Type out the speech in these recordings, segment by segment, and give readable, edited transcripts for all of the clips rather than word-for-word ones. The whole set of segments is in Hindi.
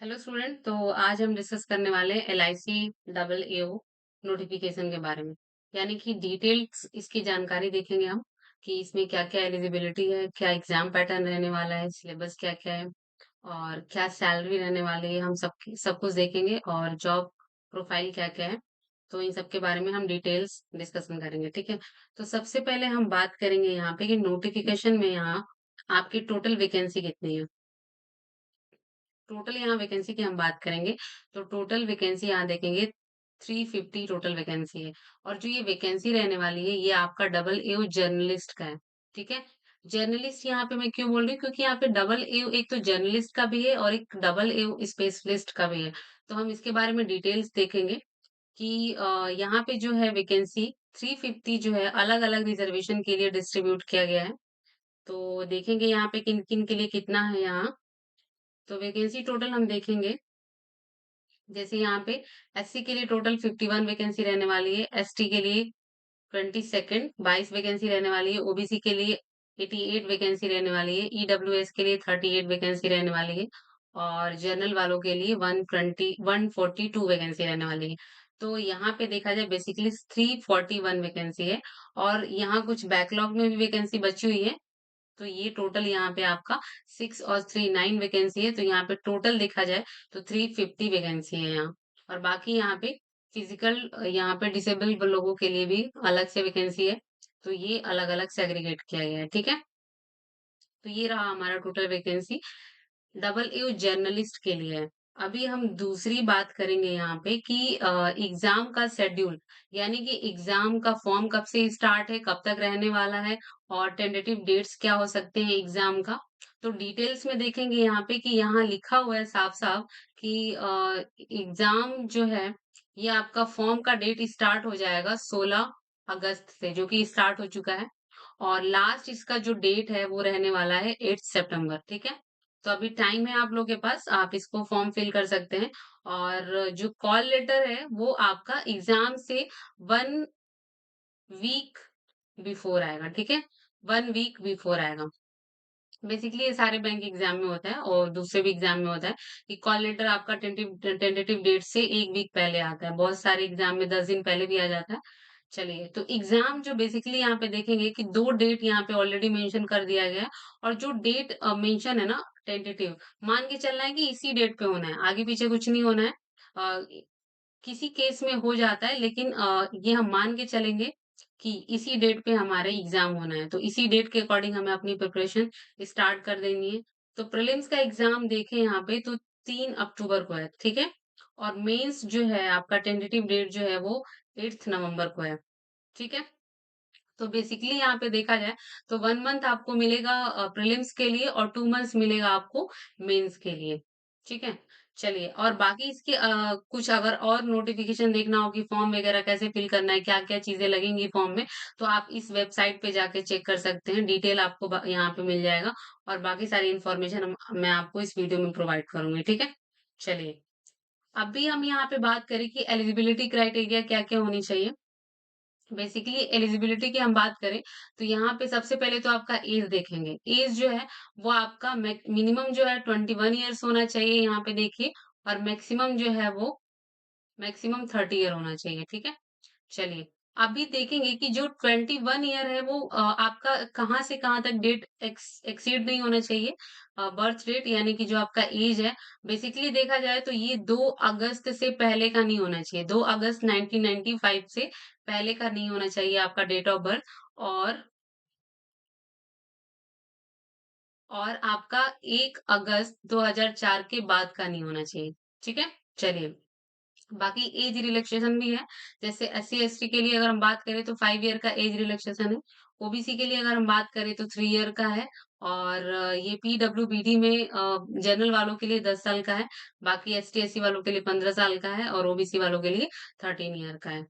Hello student. तो आज हम डिस्कस करने वाले हैं एलआईसी डबल एओ नोटिफिकेशन के बारे में। यानी कि डिटेल्स इसकी जानकारी देखेंगे हम कि इसमें क्या क्या एलिजिबिलिटी है, क्या एग्जाम पैटर्न रहने वाला है, सिलेबस क्या क्या है और क्या सैलरी रहने वाली है। हम सब कुछ देखेंगे और जॉब प्रोफाइल क्या क्या है। तो इन सब के बारे में हम डिटेल्स डिस्कशन करेंगे, ठीक है। तो सबसे पहले हम बात करेंगे यहाँ पे कि नोटिफिकेशन में यहाँ आपकी टोटल वैकेंसी कितनी है। टोटल यहाँ वैकेंसी की हम बात करेंगे तो टोटल वैकेंसी यहाँ देखेंगे 350 टोटल वैकेंसी है। और जो ये वैकेंसी रहने वाली है ये आपका डबल एओ जर्नलिस्ट का है, ठीक है। जर्नलिस्ट यहाँ पे मैं क्यों बोल रही हूँ, क्योंकि यहाँ पे डबल एओ एक तो जर्नलिस्ट का भी है और एक डबल एओ स्पेशलिस्ट का भी है। तो हम इसके बारे में डिटेल्स देखेंगे कि यहाँ पे जो है वैकेंसी 350 जो है अलग अलग रिजर्वेशन के लिए डिस्ट्रीब्यूट किया गया है। तो देखेंगे यहाँ पे किन किन के लिए कितना है यहाँ। तो वैकेंसी टोटल हम देखेंगे, जैसे यहाँ पे एससी के लिए टोटल 51 वैकेंसी रहने वाली है, एसटी के लिए 22 वैकेंसी रहने वाली है, ओबीसी के लिए 88 वैकेंसी रहने वाली है, ईडब्ल्यूएस के लिए 38 वैकेंसी रहने वाली है और जनरल वालों के लिए 142 वैकेंसी रहने वाली है। तो यहाँ पे देखा जाए बेसिकली 341 वैकेंसी है और यहाँ कुछ बैकलॉग में भी वैकेंसी बची हुई है। तो ये टोटल यहाँ पे आपका 6 और 3 9 वैकेंसी है। तो यहाँ पे टोटल देखा जाए तो 350 वैकेंसी है यहाँ। और बाकी यहाँ पे फिजिकल, यहाँ पे डिसेबल लोगों के लिए भी अलग से वैकेंसी है। तो ये अलग अलग सेग्रीगेट किया गया है, ठीक है। तो ये रहा हमारा total vacancy double a journalist के लिए है। अभी हम दूसरी बात करेंगे यहाँ पे कि एग्जाम का शेड्यूल, यानी कि एग्जाम का फॉर्म कब से स्टार्ट है, कब तक रहने वाला है और टेंटेटिव डेट्स क्या हो सकते हैं एग्जाम का। तो डिटेल्स में देखेंगे यहाँ पे कि यहाँ लिखा हुआ है साफ साफ कि एग्जाम जो है ये आपका फॉर्म का डेट स्टार्ट हो जाएगा 16 अगस्त से, जो कि स्टार्ट हो चुका है। और लास्ट इसका जो डेट है वो रहने वाला है 8 सितंबर, ठीक है। तो अभी टाइम है आप लोग के पास, आप इसको फॉर्म फिल कर सकते हैं। और जो कॉल लेटर है वो आपका एग्जाम से 1 वीक बिफोर आएगा, ठीक है। 1 वीक बिफोर आएगा। बेसिकली ये सारे बैंक एग्जाम में होता है और दूसरे भी एग्जाम में होता है कि कॉल लेटर आपका टेंटेटिव डेट से 1 वीक पहले आता है। बहुत सारे एग्जाम में 10 दिन पहले भी आ जाता है। चलिए, तो एग्जाम जो बेसिकली यहाँ पे देखेंगे कि दो डेट यहाँ पे ऑलरेडी मेंशन कर दिया गया है। और जो डेट मेंशन है ना टेंटेटिव, मान के चलना है कि इसी डेट पे होना है, आगे पीछे कुछ नहीं होना है। किसी केस में हो जाता है लेकिन ये हम मान के चलेंगे कि इसी डेट पे हमारे एग्जाम होना है। तो इसी डेट के अकॉर्डिंग हमें अपनी प्रिपरेशन स्टार्ट कर देनी है। तो प्रीलिम्स का एग्जाम देखें यहाँ पे तो 3 अक्टूबर को है, ठीक है। और मेंस जो है आपका टेंटेटिव डेट जो है वो 8 नवंबर को है, ठीक है। तो बेसिकली यहाँ पे देखा जाए तो 1 मंथ आपको मिलेगा प्रीलिम्स के लिए और 2 मंथ्स मिलेगा आपको मेंस के लिए, ठीक है। चलिए, और बाकी इसके कुछ अगर और नोटिफिकेशन देखना हो कि फॉर्म वगैरह कैसे फिल करना है, क्या क्या चीजें लगेंगी फॉर्म में, तो आप इस वेबसाइट पे जाके चेक कर सकते हैं। डिटेल आपको यहाँ पे मिल जाएगा और बाकी सारी इन्फॉर्मेशन मैं आपको इस वीडियो में प्रोवाइड करूंगी, ठीक है। चलिए, अभी हम यहाँ पे बात करें कि एलिजिबिलिटी क्राइटेरिया क्या क्या होनी चाहिए। बेसिकली एलिजिबिलिटी की हम बात करें तो यहाँ पे सबसे पहले तो आपका एज देखेंगे। एज जो है वो आपका मिनिमम जो है 21 ईयर्स होना चाहिए यहाँ पे देखिए। और मैक्सिमम जो है वो मैक्सिमम 30 ईयर होना चाहिए, ठीक है। चलिए, अभी देखेंगे कि जो 21 ईयर है वो आपका कहाँ से कहाँ तक डेट एक्सीड नहीं होना चाहिए। बर्थ डेट यानी कि जो आपका एज है, बेसिकली देखा जाए तो ये 2 अगस्त से पहले का नहीं होना चाहिए। 2 अगस्त 1995 से पहले का नहीं होना चाहिए आपका डेट ऑफ बर्थ। और और आपका 1 अगस्त 2004 के बाद का नहीं होना चाहिए, ठीक है। चलिए, बाकी एज रिलैक्सेशन भी है। जैसे एससी एसटी के लिए अगर हम बात करें तो 5 ईयर का एज रिलैक्सेशन है। ओबीसी के लिए अगर हम बात करें तो 3 ईयर का है। और ये पीडब्ल्यूबीडी में जनरल वालों के लिए 10 साल का है। बाकी एसटी एससी वालों के लिए 15 साल का है और ओबीसी वालों के लिए 13 ईयर का है।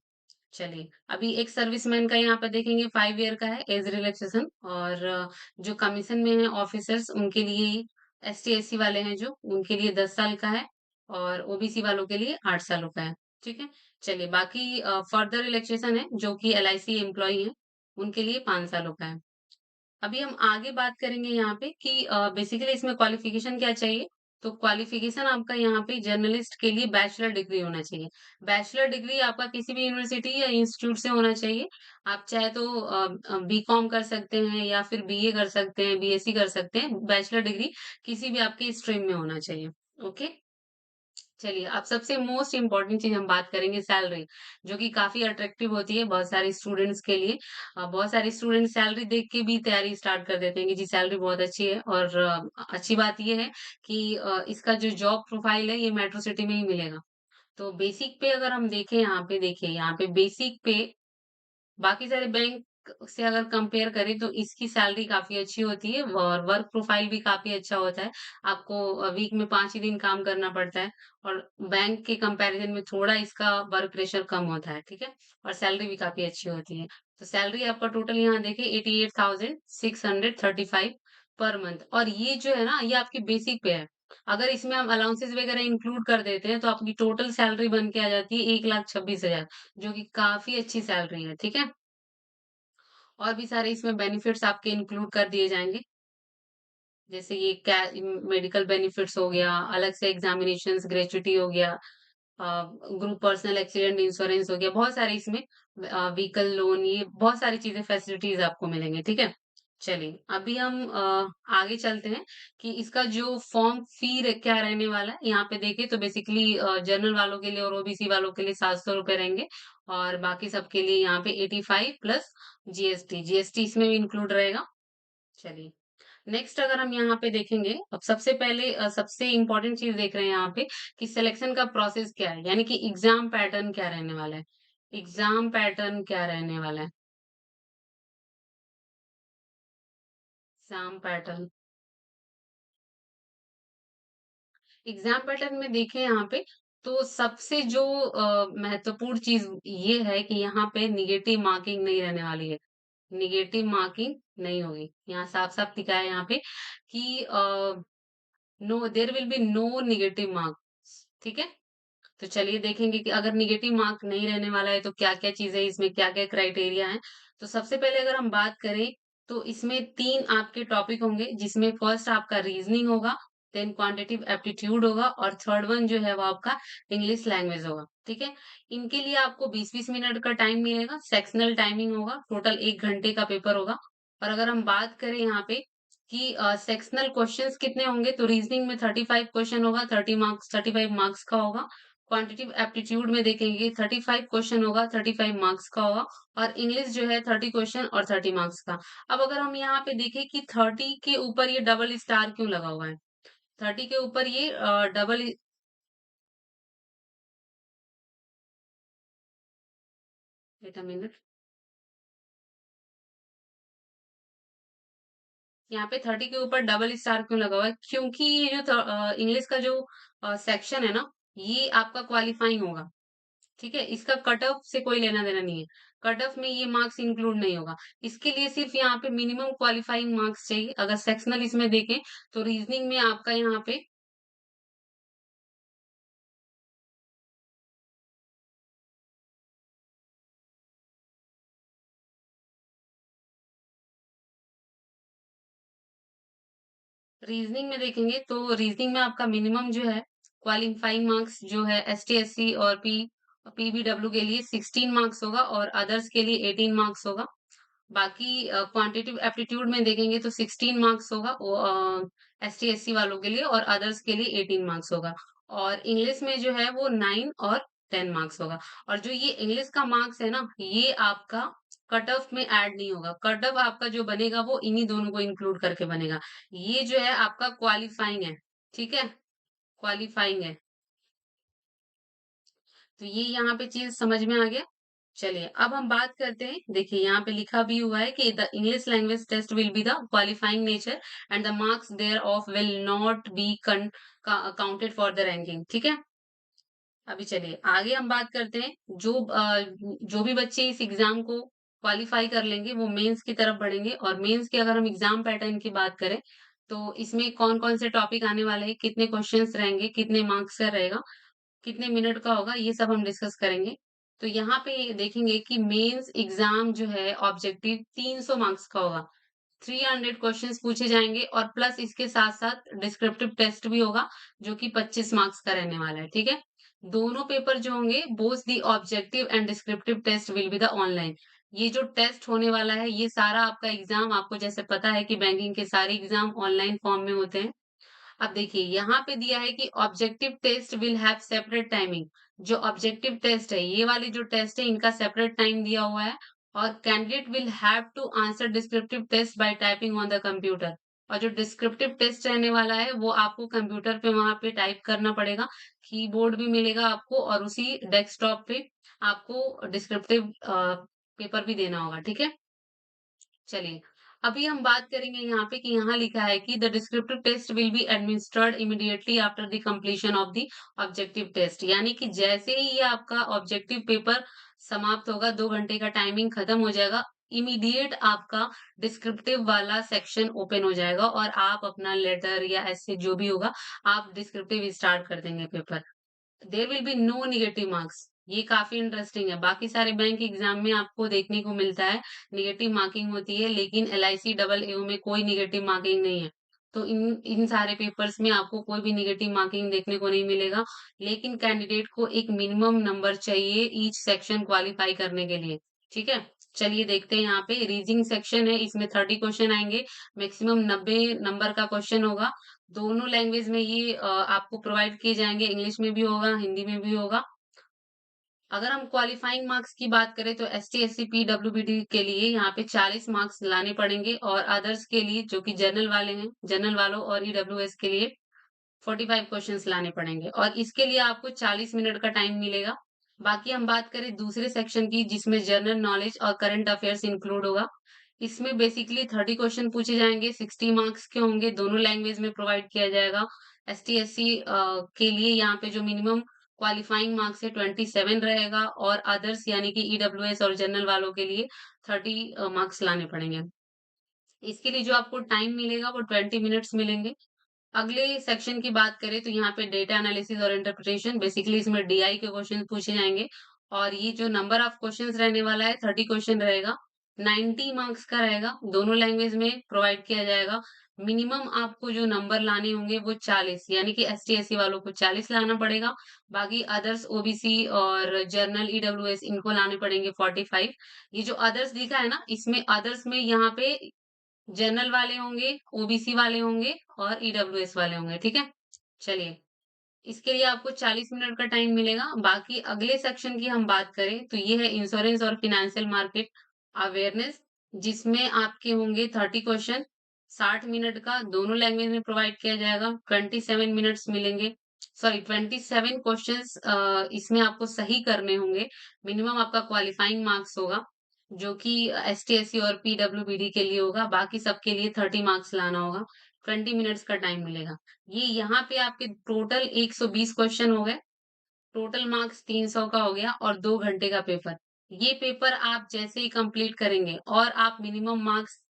चलिए, अभी एक सर्विसमैन का यहाँ पर देखेंगे 5 ईयर का है एज रिलैक्सेशन। और जो कमीशन में है ऑफिसर्स उनके लिए, एसटी एससी वाले हैं जो, उनके लिए 10 साल का है। और ओबीसी वालों के लिए 8 सालों का है, ठीक है। चलिए, बाकी फर्दर रिलैक्सेशन है जो कि एलआईसी एम्प्लॉई है, उनके लिए 5 सालों का है। अभी हम आगे बात करेंगे यहाँ पे कि बेसिकली इसमें क्वालिफिकेशन क्या चाहिए। तो क्वालिफिकेशन आपका यहाँ पे जर्नलिस्ट के लिए बैचलर डिग्री होना चाहिए। बैचलर डिग्री आपका किसी भी यूनिवर्सिटी या इंस्टीट्यूट से होना चाहिए। आप चाहे तो बीकॉम कर सकते हैं या फिर बीए कर सकते हैं, बीएससी कर सकते हैं। बैचलर डिग्री किसी भी आपके स्ट्रीम में होना चाहिए। ओके? चलिए, अब सबसे मोस्ट इम्पोर्टेंट चीज़ हम बात करेंगे सैलरी, जो कि काफ़ी अट्रैक्टिव होती है बहुत सारे स्टूडेंट्स के लिए। बहुत सारे स्टूडेंट सैलरी देख के भी तैयारी स्टार्ट कर देते हैं कि जी सैलरी बहुत अच्छी है और अच्छी बात ये है कि इसका जो जॉब प्रोफाइल है ये मेट्रो सिटी में ही मिलेगा। तो बेसिक पे अगर हम देखें यहाँ पे देखिए, यहाँ पे बेसिक पे बाकी सारे बैंक से अगर कंपेयर करें तो इसकी सैलरी काफ़ी अच्छी होती है और वर्क प्रोफाइल भी काफ़ी अच्छा होता है। आपको वीक में 5 ही दिन काम करना पड़ता है और बैंक के कंपैरिज़न में थोड़ा इसका वर्क प्रेशर कम होता है, ठीक है? और सैलरी भी काफ़ी अच्छी होती है। तो सैलरी आपका टोटल यहाँ देखिए 88,635 पर मंथ और ये जो है ना, ये आपकी बेसिक पे है। अगर इसमें हम अलाउंसेस वगैरह इंक्लूड कर देते हैं, तो आपकी टोटल सैलरी बन के आ जाती है 1,26,000 जो कि काफ़ी अच्छी सैलरी है, ठीक है? और भी सारे इसमें बेनिफिट्स आपके इंक्लूड कर दिए जाएँगे। जैसे ये कै मेडिकल बेनिफिट्स हो गया, अलग से एग्ज़ामिनेशंस ग्रेच्युटी हो गया, ग्रुप पर्सनल एक्सीडेंट इंश्योरेंस हो गया, बहुत सारे इसमें व्हीकल लोन ये बहुत सारी चीज़ें फैसिलिटीज़ आपको मिलेंगे, ठीक है? चलिए, अभी हम आगे चलते हैं कि इसका जो फॉर्म फी र क्या रहने वाला है, यहाँ पे देखिए तो बेसिकली जनरल वालों के लिए और ओबीसी वालों के लिए ₹700 रहेंगे और बाकी सबके लिए यहाँ पे 85 प्लस जीएसटी, जीएसटी इसमें भी इंक्लूड रहेगा। चलिए, नेक्स्ट अगर हम यहाँ पे देखेंगे, अब सबसे पहले सबसे इम्पोर्टेंट चीज़ देख रहे हैं यहाँ पे कि सिलेक्शन का प्रोसेस क्या है, यानी कि एग्ज़ाम पैटर्न क्या रहने वाला है। एग्ज़ाम पैटर्न क्या रहने वाला है? एग्ज़ाम पैटर्न एग्ज़ाम पैटर्न में देखें यहाँ पे, तो सबसे जो महत्वपूर्ण चीज़ ये है कि यहाँ पे नेगेटिव मार्किंग नहीं रहने वाली है। नेगेटिव मार्किंग नहीं होगी। यहाँ साफ-साफ लिखा है यहाँ पे कि no there will be no negative marks, ठीक है? तो चलिए देखेंगे कि अगर नेगेटिव मार्क नहीं रहने वाला है तो क्या-क्या चीज़ें इसमें क्या-क्या क्राइटेरिया हैं। तो सबसे पहले अगर हम बात करें तो इसमें 3 आपके टॉपिक होंगे जिसमें फर्स्ट आपका रीज़निंग होगा, देन क्वांटिटेटिव एप्टीट्यूड होगा और थर्ड वन जो है वो आपका इंग्लिश लैंग्वेज होगा, ठीक है? इनके लिए आपको 20-20 मिनट का टाइम मिलेगा, सेक्शनल टाइमिंग होगा, टोटल 1 घंटे का पेपर होगा। और अगर हम बात करें यहाँ पे कि सेक्शनल क्वेश्चंस कितने होंगे तो रीज़निंग में 35 क्वेश्चन होगा, 35 मार्क्स का होगा। क्वांटिटेटिव एप्टीट्यूड में देखेंगे 35 क्वेश्चन होगा, 35 मार्क्स का होगा और इंग्लिश जो है 30 क्वेश्चन और 30 मार्क्स का। अब अगर हम यहाँ पे देखें कि 30 के ऊपर ये डबल स्टार क्यों लगा हुआ है? 30 के ऊपर ये डबल वेट अ मिनट यहाँ पे 30 के ऊपर डबल स्टार क्यों लगा हुआ है? क्योंकि ये जो इंग्लिश का जो सेक्शन है ना, ये आपका क्वालीफाइंग होगा। ठीक है? इसका कट ऑफ से कोई लेना-देना नहीं है। कट ऑफ में ये मार्क्स इंक्लूड नहीं होगा। इसके लिए सिर्फ़ यहाँ पे मिनिमम क्वालीफाइंग मार्क्स चाहिए। अगर सेक्शनल इसमें देखें, तो रीज़निंग में आपका यहाँ पे रीज़निंग में देखेंगे, तो रीज़निंग में आपका मिनिमम जो है, क्वालीफाइंग मार्क्स जो है एसटी, एससी और पीबीडब्ल्यू के लिए 16 मार्क्स होगा और अदर्स के लिए 18 मार्क्स होगा। बाकी क्वांटिटेटिव एप्टीट्यूड में देखेंगे तो 16 मार्क्स होगा वो एसटी, एससी वालों के लिए और अदर्स के लिए 18 मार्क्स होगा। और इंग्लिश में जो है वो 9 और 10 मार्क्स होगा। और जो ये इंग्लिश का मार्क्स है ना, ये आपका कट ऑफ में ऐड नहीं होगा। कट ऑफ आपका जो बनेगा वो इन्हीं दोनों को इंक्लूड करके बनेगा। ये जो है आपका क्वालीफाइंग है, ठीक है? क्वालीफाइंग है। तो ये यहाँ पे चीज़ समझ में आ गया? चलिए, अब हम बात करते हैं देखिए यहाँ पे लिखा भी हुआ है कि the English language test will be the qualifying nature and the marks thereof will not be counted for the ranking ठीक है। अभी चलिए आगे हम बात करते हैं जो भी बच्चे इस एग्जाम को क्वालिफाई कर लेंगे वो मेंस की तरफ बढ़ेंगे और मेंस की अगर हम एग्जाम पैटर्न की बात करें तो इसमें कौन कौन से टॉपिक आने वाले हैं कितने क्वेश्चंस रहेंगे कितने मार्क्स का रहेगा कितने मिनट का होगा ये सब हम डिस्कस करेंगे। तो यहाँ पे देखेंगे कि मेंस एग्जाम जो है ऑब्जेक्टिव 300 मार्क्स का होगा। 300 क्वेश्चंस पूछे जाएँगे और प्लस इसके साथ-साथ डिस्क्रिप्टिव टेस्ट भी होगा, जो कि 25 मार्क्स का रहने वाला है, ठीक है? दोनों पेपर जो होंगे, both the objective and descriptive test will be the online. ये जो टेस्ट होने वाला है, ये सारा आपका एग्ज़ाम आपको जैसे पता है कि बैंकिंग के सारे एग्ज़ाम ऑनलाइन फॉर्म में होते हैं। अब देखिए यहाँ पे दिया है कि objective test will have separate timing. जो ऑब्जेक्टिव टेस्ट है, ये वाली जो टेस्ट है, इनका सेपरेट टाइम दिया हुआ है और candidate will have to answer descriptive test by typing on the computer. और जो डिस्क्रिप्टिव टेस्ट रहने वाला है, वो आपको कंप्यूटर पे वहां पे टाइप करना पड़ेगा। कीबोर्ड भी मिलेगा आपको और उसी डेस्कटॉप पे आपको डिस्क्रिप्टिव पेपर भी देना होगा, ठीक है? चलिए, अभी हम बात करेंगे यहाँ पे कि यहाँ लिखा है कि the descriptive test will be administered immediately after the completion of the objective test. यानी कि जैसे ही ये आपका ऑब्जेक्टिव पेपर समाप्त होगा, 2 घंटे का टाइमिंग खत्म हो जाएगा, इमीडिएट आपका डिस्क्रिप्टिव वाला सेक्शन ओपन हो जाएगा और आप अपना लेटर या ऐसे जो भी होगा, आप डिस्क्रिप्टिव स्टार्ट कर देंगे paper. There will be no negative marks. ये काफी इंटरेस्टिंग है। बाकी सारे बैंक एग्जाम में आपको देखने को मिलता है नेगेटिव मार्किंग होती है, लेकिन एलआईसी डबल एओ में कोई नेगेटिव मार्किंग नहीं है। तो इन इन सारे पेपर्स में आपको कोई भी नेगेटिव मार्किंग देखने को नहीं मिलेगा, लेकिन कैंडिडेट को एक मिनिमम नंबर चाहिए ईच सेक्शन क्वालिफाई करने के लिए। ठीक है, चलिए देखते हैं। यहाँ पे रीजनिंग सेक्शन है, इसमें 30 क्वेश्चन आएंगे, मैक्सिमम 90 नंबर का क्वेश्चन होगा। दोनों लैंग्वेज में ये आपको प्रोवाइड किए जाएँगे, इंग्लिश में भी होगा, हिंदी में भी होगा। अगर हम क्वालिफाइंग मार्क्स की बात करें तो एसटी, एससी, पीडब्ल्यूबीडी के लिए यहाँ पे 40 मार्क्स लाने पड़ेंगे और अदर्स के लिए जो कि जनरल वाले हैं, जनरल वालों और ईडब्ल्यूएस के लिए 45 क्वेश्चंस लाने पड़ेंगे और इसके लिए आपको 40 मिनट का टाइम मिलेगा। बाकी हम बात करें दूसरे सेक्शन की, जिसमें जनरल नॉलेज और करंट अफेयर्स इंक्लूड होगा। इसमें बेसिकली 30 क्वेश्चन पूछे जाएँगे, 60 मार्क्स के होंगे, दोनों लैंग्वेज में प्रोवाइड किया जाएगा। एसटी, एससी के लिए यहाँ पे जो मिनिमम क्वालिफाइंग मार्क्स है 27 रहेगा और अदर्स यानी कि ईडब्ल्यूएस और जनरल वालों के लिए 30 मार्क्स लाने पड़ेंगे। इसके लिए जो आपको टाइम मिलेगा वो 20 मिनट्स मिलेंगे। अगले सेक्शन की बात करें तो यहाँ पे डेटा एनालिसिस और इंटरप्रिटेशन, बेसिकली इसमें डीआई के क्वेश्चन पूछे जाएंगे और ये जो नंबर ऑफ क्वेश्चंस रहने वाला है 30 क्वेश्चन रहेगा, 90 मार्क्स का रहेगा, दोनों लैंग्वेज में प्रोवाइड किया जाएगा। मिनिमम आपको जो नंबर लाने होंगे वो 40, यानी कि एस टी एस सी वालों को 40 लाना पड़ेगा। बाकी अदर्स ओबीसी और जर्नल ईडब्ल्यूएस इनको लाने पड़ेंगे 45। ये जो अदर्स लिखा है ना, इसमें अदर्स में यहाँ पे जनरल वाले होंगे, ओबीसी वाले होंगे और ईडब्ल्यूएस वाले होंगे, ठीक है? चलिए, इसके लिए आपको 40 मिनट का टाइम मिलेगा। बाकी अगले सेक्शन की हम बात करें तो ये है इंश्योरेंस और फाइनेंशियल मार्केट अवेयरनेस, जिसमें आपके होंगे 30 क्वेश्चन, 60 मिनट का, दोनों लैंग्वेज में प्रोवाइड किया जाएगा, 27 मिनट्स मिलेंगे। सॉरी, 27 क्वेश्चंस इसमें आपको सही करने होंगे। मिनिमम आपका क्वालिफाइंग मार्क्स होगा, जो कि एसटी-एससी और पीडब्ल्यूबीडी के लिए होगा, बाकी सबके लिए 30 मार्क्स लाना होगा। 20 मिनट्स का टाइम मिलेगा। ये यहाँ पे आपके टोटल 120 क्वेश्चन हो गए, टोटल मार्क्स 300 का हो गया और 2 घंटे का पेपर। ये पेपर आप जैसे ही कंप्लीट करेंगे और आप मिनिमम मार्क्स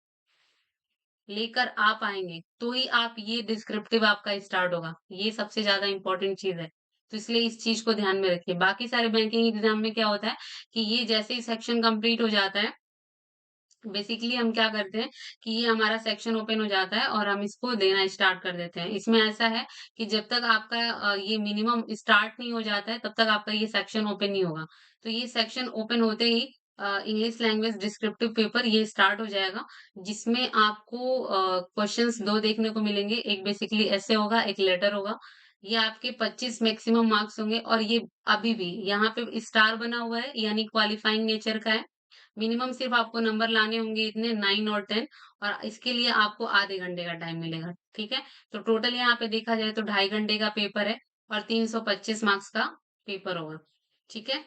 लेकर आ पाएँगे, तो ही आप ये डिस्क्रिप्टिव आपका स्टार्ट होगा। ये सबसे ज़्यादा इम्पोर्टेंट चीज़ है। तो इसलिए इस चीज़ को ध्यान में रखिए। बाकी सारे बैंकिंग एग्ज़ाम में क्या होता है कि ये जैसे ही सेक्शन कंप्लीट हो जाता है, बेसिकली हम क्या करते हैं कि ये हमारा सेक्शन ओपन हो जाता है और हम इसको देना स्टार्ट कर देते हैं। इसमें ऐसा है कि जब तक आपका ये मिनिमम स्टार्ट नहीं हो जाता है, तब तक आपका ये सेक्शन ओपन नहीं होगा। तो ये सेक्शन ओपन होते ही इंग्लिश लैंग्वेज डिस्क्रिप्टिव पेपर ये स्टार्ट हो जाएगा, जिसमें आपको क्वेश्चंस 2 देखने को मिलेंगे। एक बेसिकली ऐसे होगा, एक लेटर होगा। ये आपके 25 मैक्सिमम मार्क्स होंगे और ये अभी भी यहाँ पे स्टार बना हुआ है, यानी क्वालिफाइंग नेचर का है। मिनिमम सिर्फ आपको नंबर लाने होंगे इतने 9 और 10 और इसके लिए आपको आधे घंटे का टाइम मिलेगा, ठीक है? तो टोटल यहाँ पे देखा जाए तो 2.5 घंटे का पेपर है और 325 मार्क्स का पेपर होगा, ठीक है?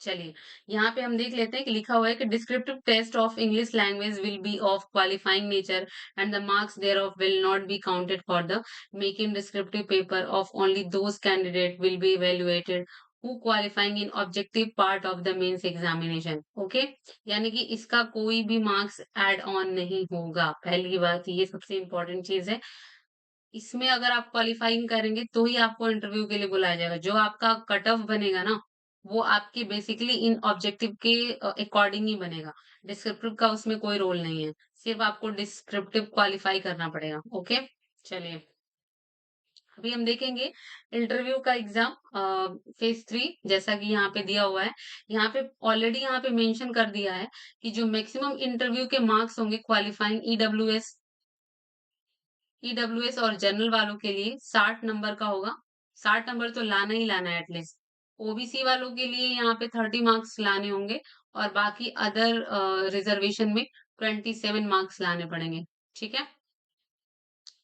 चलिए, यहाँ पे हम देख लेते हैं कि लिखा हुआ है कि descriptive test of English language will be of qualifying nature and the marks thereof will not be counted for the making descriptive paper of only those candidate will be evaluated who qualifying in objective part of the means examination. Okay, यानी कि इसका कोई भी मार्क्स ऐड ऑन नहीं होगा। पहली बात, ये सबसे इम्पोर्टेंट चीज है। इसमें अगर आप क्वालिफाइंग करेंगे तो ही आपको इंटरव्यू के लिए बुलाया जाएगा। जो आपका कट ऑफ बनेगा ना, वो आपके बेसिकली इन ऑब्जेक्टिव के अकॉर्डिंग ही बनेगा। डिस्क्रिप्टिव का उसमें कोई रोल नहीं है। सिर्फ आपको डिस्क्रिप्टिव क्वालिफाई करना पड़ेगा। ओके, चलिए अभी हम देखेंगे इंटरव्यू का एग्जाम फेज 3 जैसा कि यहाँ पे दिया हुआ है। यहाँ पे ऑलरेडी यहाँ पे मेंशन कर दिया है कि जो मैक्सिमम इंटरव्यू के मार्क्स होंगे क्वालिफाइंग ईडब्ल्यूएस और जनरल वालों के लिए 60 नंबर का होगा। 60 नंबर तो लाना ही लाना है एटलीस्ट। ओबीसी वालों के लिए यहाँ पे 30 मार्क्स लाने होंगे और बाकी अदर रिजर्वेशन में 27 मार्क्स लाने पड़ेंगे। ठीक है,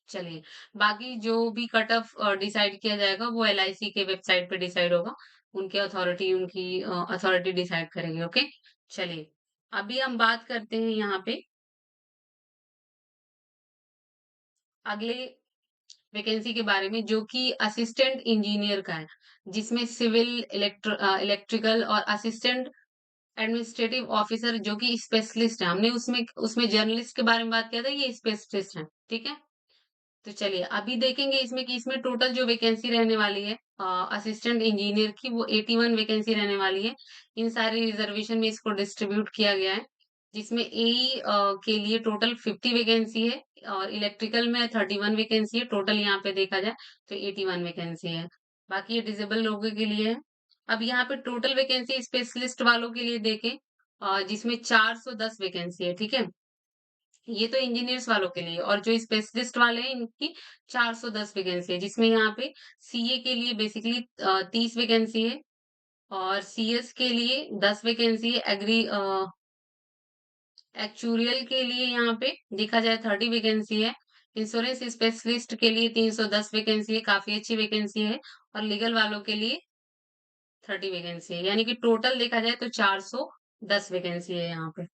चलिए बाकी जो भी कट ऑफ डिसाइड किया जाएगा वो एलआईसी के वेबसाइट पे डिसाइड होगा। उनकी अथॉरिटी डिसाइड करेगी। ओके, चलिए अभी हम बात करते हैं यहाँ पे अगले वैकेंसी के बारे में जो कि असिस्टेंट इंजीनियर का है, जिसमें सिविल इलेक्ट्रिकल और असिस्टेंट एडमिनिस्ट्रेटिव ऑफिसर जो कि स्पेशलिस्ट है। हमने उसमें उसमें जर्नलिस्ट के बारे में बात किया था, ये स्पेशलिस्ट है। ठीक है, तो चलिए अभी देखेंगे इसमें कि इसमें टोटल जो वैकेंसी रहने वाली है असिस्टेंट इंजीनियर की वो 81 वैकेंसी रहने वाली है। इन सारे रिजर्वेशन में इसको डिस्ट्रीब्यूट किया गया है, जिसमें एई के लिए टोटल 50 वैकेंसी है और इलेक्ट्रिकल में 31 वैकेंसी है। टोटल यहाँ पे देखा जाए तो 81 वैकेंसी है। बाकी ये डिसेबल लोगों के लिए है। अब यहाँ पे टोटल वैकेंसी स्पेशलिस्ट वालों के लिए देखें जिसमें 410 वैकेंसी है। ठीक है, ये तो इंजीनियर्स वालों के लिए और जो स्पेशलिस्ट वाले हैं इनकी 410 वैकेंसी है, जिसमें यहाँ पे सीए के लिए बेसिकली 30 वैकेंसी है और सीएस के लिए 10 वैकेंसी है। एग्री एक्चुरियल के लिए यहाँ पे देखा जाए 30 वैकेंसी है। इंश्योरेंस स्पेशलिस्ट के लिए 310 वैकेंसी है, काफी अच्छी वैकेंसी है। और लीगल वालों के लिए 30 वैकेंसी है, यानी कि टोटल देखा जाए तो 410 वैकेंसी है यहाँ पे।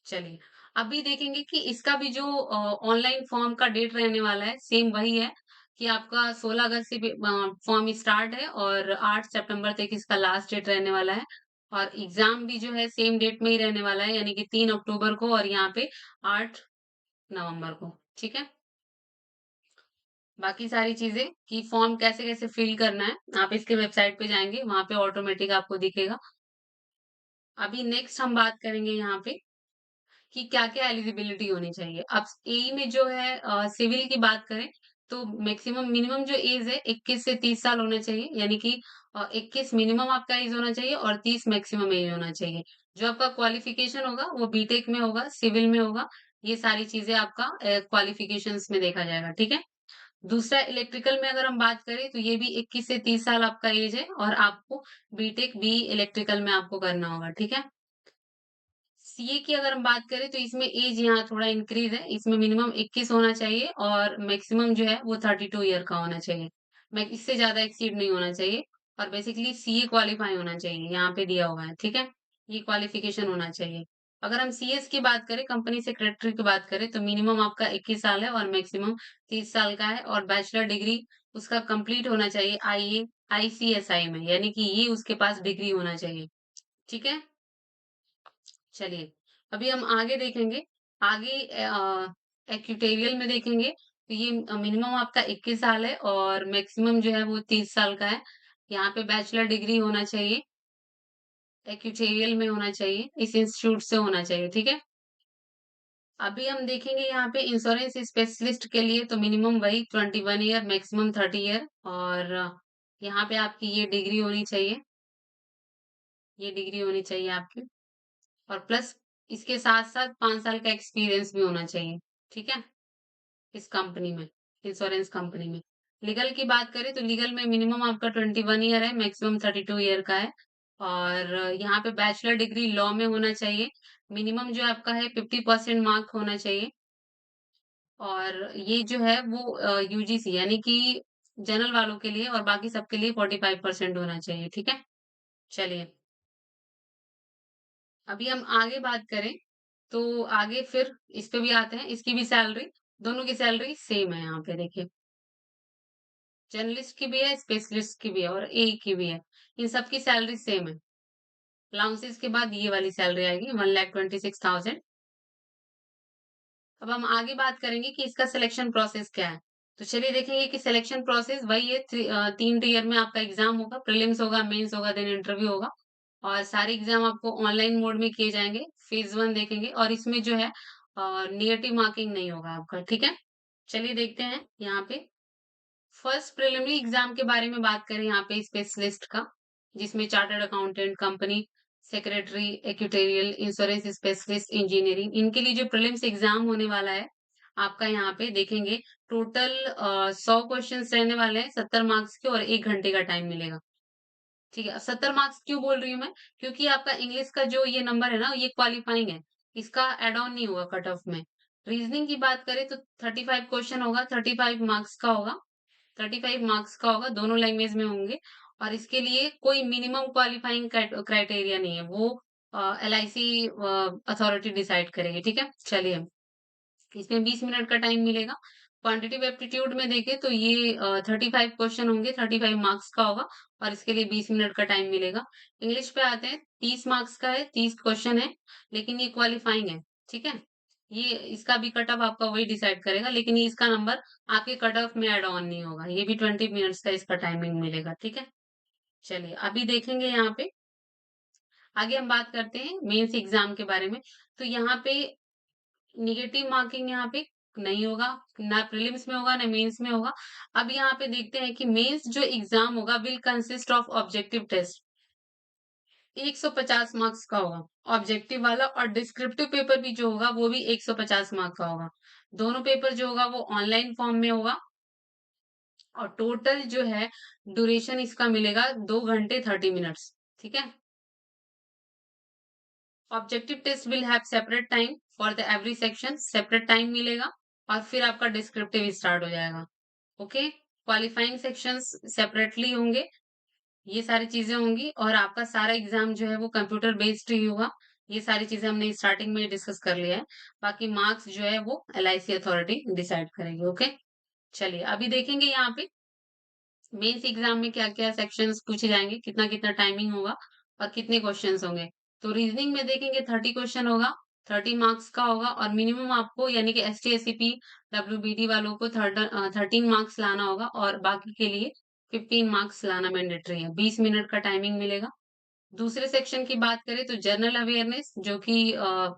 चलिए अभी देखेंगे कि इसका भी जो ऑनलाइन फॉर्म का डेट रहने वाला है सेम वही है कि आपका 16 अगस्त से फॉर्म स्टार्ट है और 8 सितंबर तक इसका लास्ट डेट रहने वाला है। और एग्जाम भी जो है सेम डेट में ही रहने वाला है, यानी कि 3 अक्टूबर को और यहाँ पे 8 नवंबर को। ठीक है, बाकी सारी चीजें कि फॉर्म कैसे कैसे फिल करना है आप इसके वेबसाइट पे जाएंगे, वहां पे ऑटोमेटिक आपको दिखेगा। अभी नेक्स्ट हम बात करेंगे यहाँ पे कि क्या-क्या एलिजिबिलिटी होनी चाहिए। अब एई में जो है सिविल की बात करें तो मैक्सिमम मिनिमम जो एज है 21 से 30 साल होना चाहिए, यानी कि 21 मिनिमम आपका एज होना चाहिए और 30 मैक्सिमम एज होना चाहिए। जो आपका क्वालिफिकेशन होगा वो बीटेक में होगा, सिविल में होगा। ये सारी चीजें आपका क्वालिफिकेशंस में देखा जाएगा। ठीक है, दूसरा इलेक्ट्रिकल में अगर हम बात करें तो ये भी 21 से 30 साल आपका एज है और आपको बीटेक बी इलेक्ट्रिकल में आपको करना होगा। ठीक है, सीए की अगर हम बात करें तो इसमें एज यहाँ थोड़ा इंक्रीज है, इसमें मिनिमम 21 होना चाहिए और मैक्सिमम जो है वो 32 ईयर का होना चाहिए। मैं इससे ज्यादा एक्सीड नहीं होना चाहिए और बेसिकली सीए क्वालिफाई होना चाहिए, यहाँ पे दिया हुआ है। ठीक है, ये क्वालिफिकेशन होना चाहिए। अगर हम सीएस की बात करें, कंपनी सेक्रेटरी की बात करें तो मिनिमम आपका 21 साल है और मैक्सिमम 30 साल का है और बैचलर डिग्री उसका कंप्लीट होना चाहिए आईसीएसआई में, यानी कि ये उसके पास डिग्री होना चाहिए। ठीक है, चलिए अभी हम आगे देखेंगे। आगे एक्यूटेरियल में देखेंगे तो ये मिनिमम आपका 21 साल है और मैक्सिमम जो है वो 30 साल का है। यहाँ पे बैचलर डिग्री होना चाहिए, एक्यूटेरियल में होना चाहिए, इस इंस्टीट्यूट से होना चाहिए। ठीक है, अभी हम देखेंगे यहाँ पे इंश्योरेंस स्पेशलिस्ट के लिए तो मिनिमम वही 21 ईयर, मैक्सिमम 30 ईयर और यहाँ पे आपकी ये डिग्री होनी चाहिए, ये डिग्री होनी चाहिए आपकी और प्लस इसके साथ-साथ 5 साल का एक्सपीरियंस भी होना चाहिए। ठीक है? इस कंपनी में, इंश्योरेंस कंपनी में। लीगल की बात करें तो लीगल में मिनिमम आपका 21 ईयर है, मैक्सिमम 32 ईयर का है और यहाँ पे बैचलर डिग्री लॉ में होना चाहिए। मिनिमम जो आपका है 50% मार्क होना चाहिए और ये जो है वो यूजीसी यानी कि जनरल वालों के लिए और बाकी सबके लिए 45% होना चाहिए। ठीक है? चलिए अभी हम आगे बात करें तो आगे फिर इस पे भी आते हैं, इसकी भी सैलरी, दोनों की सैलरी सेम है यहाँ पे देखिए। जर्नलिस्ट की भी है, स्पेशलिस्ट की भी है और ए की भी है। इन सबकी सैलरी सेम है। अलाउंसेस के बाद ये वाली सैलरी आएगी 1,26,000। अब हम आगे बात करेंगे कि इसका सिलेक्शन प्रोसेस क्या है। तो चलिए देखेंगे कि सिलेक्शन प्रोसेस वही है 3 टियर में आपका एग्जाम होगा, प्रीलिम्स होगा, मेंस होगा, देन इंटरव्यू होगा और सारे एग्जाम आपको ऑनलाइन मोड में किए जाएँगे। फेज़ 1 देखेंगे और इसमें जो है नेगेटिव मार्किंग नहीं होगा आपका, ठीक है? चलिए देखते हैं यहाँ पे फर्स्ट प्रिलिमिनरी एग्जाम के बारे में बात करें यहाँ पे स्पेशलिस्ट का, जिसमें chartered accountant, company secretary, actuarial, insurance specialist, engineering, इनके लिए जो प्रीलिम्स एग्जाम होने वाला है, आपका यहाँ पे देखेंगे टोटल 100 क्वेश्चंस रहने वाले हैं 70 मार्क्स के और 1 घंटे का टाइम मिलेगा। ठीक है, 70 मार्क्स क्यों बोल रही हूँ मैं? क्योंकि आपका इंग्लिश का जो ये नंबर है ना, ये क्वालिफाइंग है। इसका ऐड ऑन नहीं होगा कट ऑफ में। रीजनिंग की बात करें तो 35 क्वेश्चन होगा, 35 मार्क्स का होगा। 35 मार्क्स का होगा, दोनों लैंग्वेज में होंगे और इसके लिए कोई मिनिमम क्वालिफाइंग क्राइटेरिया नहीं है। वो एलआईसी अथॉरिटी डिसाइड करेगी, ठीक है? चलिए, इसमें 20 मिनट का टाइम मिलेगा। क्वांटिटेटिव एप्टीट्यूड में देखें तो ये 35 क्वेश्चन होंगे, 35 मार्क्स का होगा और इसके लिए 20 मिनट का टाइम मिलेगा। इंग्लिश पे आते हैं, 30 मार्क्स का है, 30 क्वेश्चन है, लेकिन ये क्वालिफाइंग है, ठीक है? ये इसका भी कट ऑफ आपका वही डिसाइड करेगा, लेकिन ये इसका नंबर आपके कट ऑफ में ऐड ऑन नहीं होगा। ये भी 20 मिनट्स का इसका टाइमिंग मिलेगा, ठीक है? चलिए, अभी देखेंगे यहाँ पे आगे हम बात करते हैं मेंस एग्जाम के बारे में। तो यहाँ पे नेगेटिव मार्किंग यहाँ पे नहीं होगा, ना प्रीलिम्स में होगा, ना मेंस में होगा। अब यहाँ पे देखते हैं कि मेंस जो एग्जाम होगा will consist of objective test, 150 marks का होगा ऑब्जेक्टिव वाला, और डिस्क्रिप्टिव पेपर भी जो होगा वो भी 150 मार्क का होगा। दोनों पेपर जो होगा वो ऑनलाइन फॉर्म में होगा और टोटल जो है ड्यूरेशन इसका मिलेगा 2 घंटे 30 मिनट्स, ठीक है? Objective test will have separate time for the every section, separate time मिलेगा और फिर आपका डिस्क्रिप्टिव स्टार्ट हो जाएगा। ओके, क्वालिफाइंग सेक्शंस सेपरेटली होंगे, ये सारी चीजें होंगी और आपका सारा एग्जाम जो है वो कंप्यूटर बेस्ड ही होगा। ये सारी चीजें हमने स्टार्टिंग में ही डिस्कस कर लिया है। बाकी मार्क्स जो है वो एलआईसी अथॉरिटी डिसाइड करेगी। ओके, चलिए अभी देखेंगे यहाँ पे मेंस एग्जाम में क्या-क्या सेक्शंस पूछे जाएँगे, कितना-कितना टाइमिंग होगा और कितने क्वेश्चन्स होंगे। तो रीजनिंग में देखेंगे 30 क्वेश्चन होगा, 30 मार्क्स का होगा और मिनिमम आपको यानी कि एसटी, एससीपी, डब्ल्यूबीडी वालों को 13 मार्क्स लाना होगा और बाकी के लिए 15 मार्क्स लाना मैंडेटरी है। 20 मिनट का टाइमिंग मिलेगा। दूसरे सेक्शन की बात करें तो जनरल अवेयरनेस जो कि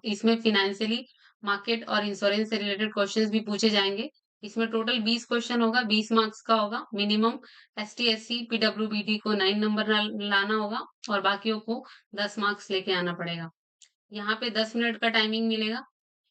इसमें फाइनेंशियली मार्केट और इंश्योरेंस से रिलेटेड क्वेश्चंस भी पूछे जाएंगे। इसमें टोटल 20 क्वेश्चन होगा, 20 मार्क्स का होगा। मिनिमम एसटी, एससी, पीडब्ल्यूबीडी को 9 नंबर लाना होगा और बाकियों को 10 मार्क्स लेके आना पड़ेगा। यहाँ पे 10 मिनट का टाइमिंग मिलेगा।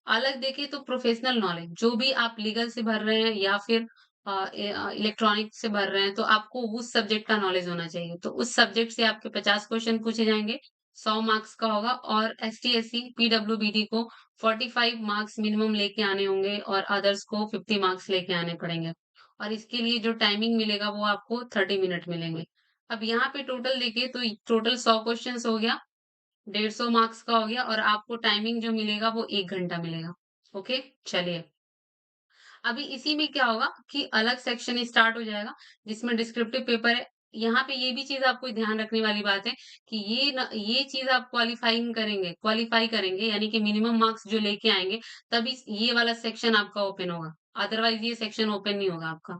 अलग देखें तो प्रोफेशनल नॉलेज जो भी आप लीगल से भर रहे हैं या फिर इलेक्ट्रॉनिक से भर रहे हैं तो आपको उस सब्जेक्ट का नॉलेज होना चाहिए। तो उस सब्जेक्ट से आपके 50 क्वेश्चन पूछे जाएंगे, 100 मार्क्स का होगा और S T S C PWBD को 45 मार्क्स मिनिमम लेके आने होंगे और अदर्स को 50 मार्क्स लेके आने पड़ेंगे। और इसके लिए जो टाइमिंग मिलेगा वो आपको 30 मिनट मिलेंगे। अब यहाँ पे टोटल देखिए तो टोटल 100 क्वेश्चन हो गया, 150 मार्क्स का हो गया और आपको टाइमिंग जो मिलेगा वो 1 घंटा मिलेगा। ओके, चलिए। अभी इसी में क्या होगा कि अलग सेक्शन स्टार्ट हो जाएगा जिसमें डिस्क्रिप्टिव पेपर है। यहाँ पे ये भी चीज़ आपको ध्यान रखने वाली बात है कि ये चीज़ आप क्वालीफाई करेंगे यानी कि मिनिमम मार्क्स जो लेके आएँगे तभी ये वाला सेक्शन आपका ओपन होगा। अदरवाइज़ ये सेक्शन ओपन नहीं होगा आपका।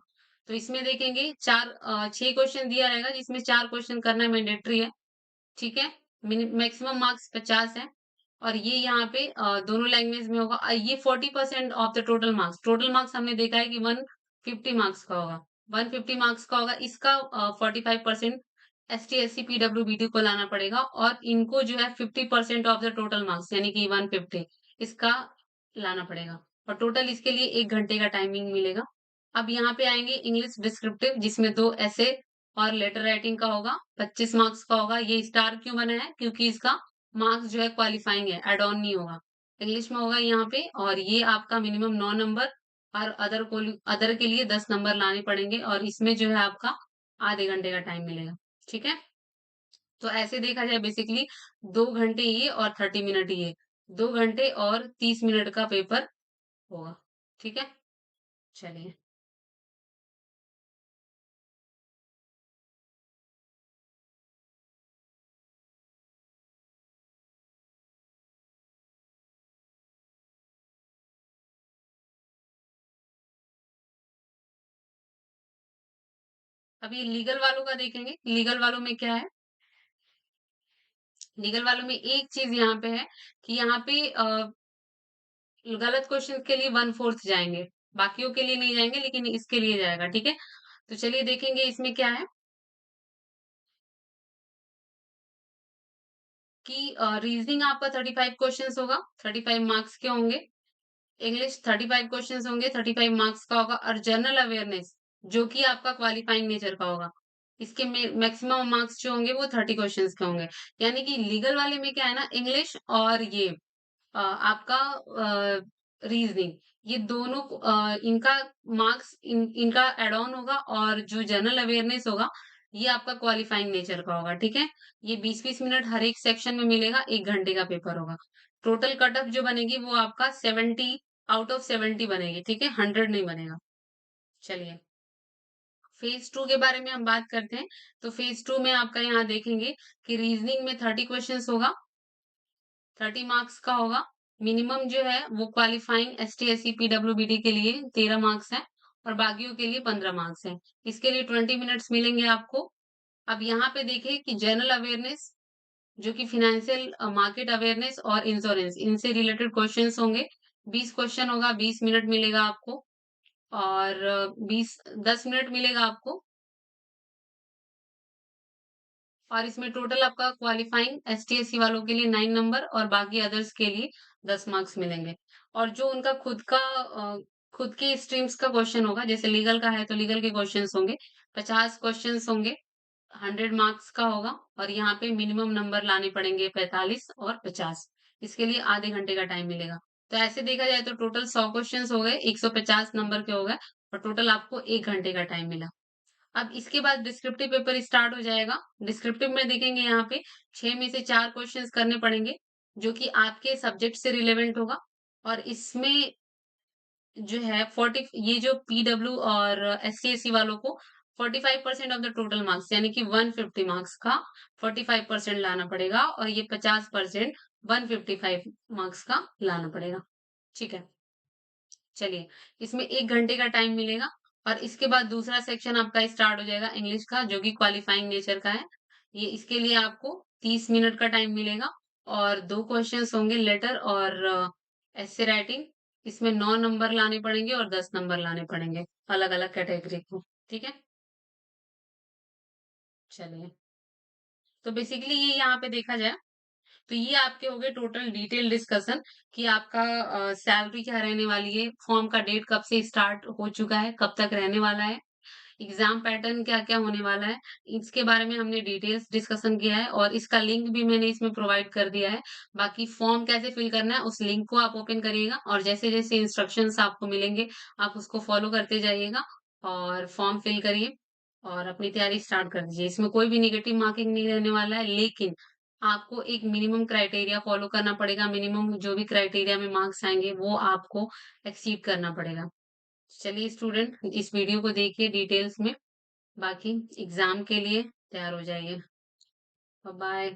तो इसमें देखेंगे 6 क्वेश्चन दिया रहेगा जिसमें 4 क्वेश्चन करना मैंडेटरी है। ठीक है? मैक्सिमम मार्क्स 50 है और ये यहाँ पे दोनों लैंग्वेज में होगा। ये 40% ऑफ द टोटल मार्क्स हमने देखा है कि 150 मार्क्स का होगा। 150 मार्क्स का होगा, इसका 45% एसटी, एससी, पीडब्ल्यूबीडी को लाना पड़ेगा और इनको जो है 50% ऑफ द टोटल मार्क्स यानी कि 150 इसका लाना पड़ेगा और टोटल इसके लिए 1 घंटे का टाइमिंग मिलेगा। अब यहाँ पे आएँगे इंग्लिश डिस्क्रिप्टिव जिसमें 2 एसे और लेटर राइटिंग का होगा, 25 मार्क्स का होगा। ये स्टार क्यों बना है? क्योंकि इसका मार्क्स जो है क्वालिफाइंग है, ऐड ऑन नहीं होगा। इंग्लिश में होगा यहाँ पे और ये आपका मिनिमम 9 नंबर और अदर के लिए 10 नंबर लाने पड़ेंगे और इसमें जो है आपका आधे घंटे का टाइम मिलेगा। ठीक है? तो ऐसे देखा जाए बेसिकली 2 घंटे ये और 30 मिनट ये। 2 घंटे और 30 मिनट का पेपर होगा। ठीक है? चलिए। अभी लीगल वालों का देखेंगे। लीगल वालों में क्या है? लीगल वालों में एक चीज़ यहाँ पे है कि यहाँ पे गलत क्वेश्चन के लिए 1/4 जाएँगे, बाकियों के लिए नहीं जाएँगे लेकिन इसके लिए जाएगा, ठीक है? तो चलिए देखेंगे इसमें क्या है कि रीज़निंग आपका 35 क्वेश्चन्स होगा, 35 मार्क्स के होंगे। इंग्लिश 35 क्वेश्चंस होंगे, 35 मार्क्स का होगा और जनरल अवेयरनेस जो कि आपका क्वालिफाइंग नेचर का होगा। इसके में मैक्सिमम मार्क्स जो होंगे वो 30 क्वेश्चंस के होंगे। यानी कि लीगल वाले में क्या है ना इंग्लिश और ये आपका रीजनिंग ये दोनों इनका मार्क्स इनका एड ऑन होगा और जो जनरल अवेयरनेस होगा ये आपका क्वालिफाइंग नेचर का होगा, ठीक है? ये 20-20 मिनट हर एक सेक्शन में मिलेगा, 1 घंटे का पेपर होगा। टोटल कट ऑफ जो बनेगी वो आपका 70 आउट ऑफ 70 बनेगी, ठीक है? 100 नहीं बनेगा। चलिए, फेज़ 2 के बारे में हम बात करते हैं। तो फेज़ 2 में आपका यहाँ देखेंगे कि रीजनिंग में 30 क्वेश्चन्स होगा, 30 मार्क्स का होगा। मिनिमम जो है वो क्वालिफाइंग एसटी, एससी, पीडब्ल्यूबीडी के लिए 13 मार्क्स है और बाकियों के लिए 15 मार्क्स है। इसके लिए 20 मिनट्स मिलेंगे आपको। अब यहाँ पे देखिए कि जनरल अवेयरनेस जो कि फाइनेंशियल मार्केट अवेयरनेस और इंश्योरेंस इनसे रिलेटेड क्वेश्चंस होंगे। 20 क्वेश्चन होगा, 20 मिनट मिलेगा आपको और 20 10 मिनट मिलेगा आपको और इसमें टोटल आपका क्वालिफाइंग एसटी-एससी वालों के लिए 9 नंबर और बाकी अदर्स के लिए 10 मार्क्स मिलेंगे। और जो उनका खुद के स्ट्रीम्स का क्वेश्चन होगा, जैसे लीगल का है तो लीगल के क्वेश्चंस होंगे, 50 क्वेश्चंस होंगे, 100 मार्क्स का होगा और यहाँ पे मिनिमम नंबर लाने पड़ेंगे 45 और 50। इसके लिए आधे घंटे का टाइम मिलेगा। तो ऐसे देखा जाए तो टोटल 100 क्वेश्चंस हो गए, 150 नंबर के हो गए और टोटल आपको 1 घंटे का टाइम मिला। अब इसके बाद डिस्क्रिप्टिव पेपर स्टार्ट हो जाएगा। डिस्क्रिप्टिव में देखेंगे यहाँ पे 6 में से 4 क्वेश्चंस करने पड़ेंगे, जो कि आपके सब्जेक्ट से रिलेवेंट होगा और इसमें जो है 40 ये जो पीडब्ल्यू और एससी-एससी वालों को 45% ऑफ द टोटल मार्क्स यानी कि 150 मार्क्स का 45% लाना पड़ेगा और ये 50% 155 मार्क्स का लाना पड़ेगा। ठीक है। चलिए, इसमें 1 घंटे का टाइम मिलेगा और इसके बाद दूसरा सेक्शन आपका स्टार्ट हो जाएगा इंग्लिश का जो कि क्वालिफाइंग नेचर का है। ये इसके लिए आपको 30 मिनट का टाइम मिलेगा और 2 क्वेश्चन्स होंगे लेटर और एस्से राइटिंग। इसमें 9 नंबर लाने पड़ेंगे और 10 नंबर लाने पड़ेंगे, अलग-अलग कैटेगरी को, ठीक है? चलिए, तो बेसिकली ये यहाँ पे देखा जाए तो ये आपके हो गए टोटल डिटेल डिस्कशन कि आपका सैलरी क्या रहने वाली है, फॉर्म का डेट कब से स्टार्ट हो चुका है, कब तक रहने वाला है, एग्जाम पैटर्न क्या-क्या होने वाला है, इसके बारे में हमने डिटेल्स डिस्कशन किया है और इसका लिंक भी मैंने इसमें प्रोवाइड कर दिया है। बाकी फॉर्म कैसे फिल करना है, उस लिंक को आप ओपन करिएगा और जैसे-जैसे इंस्ट्रक्शंस आपको मिलेंगे, आप उसको फॉलो करते जाइएगा और फॉर्म फिल करिए और अपनी तैयारी स्टार्ट कर दीजिए। इसमें कोई भी नेगेटिव मार्किंग नहीं रहने वाला है, लेकिन आपको एक मिनिमम क्राइटेरिया फॉलो करना पड़ेगा। मिनिमम जो भी क्राइटेरिया में मार्क्स आएँगे, वो आपको एक्सीड करना पड़ेगा। चलिए स्टूडेंट इस वीडियो को देखिए डिटेल्स में, बाकी एग्ज़ाम के लिए तैयार हो जाइए। बाय-बाय।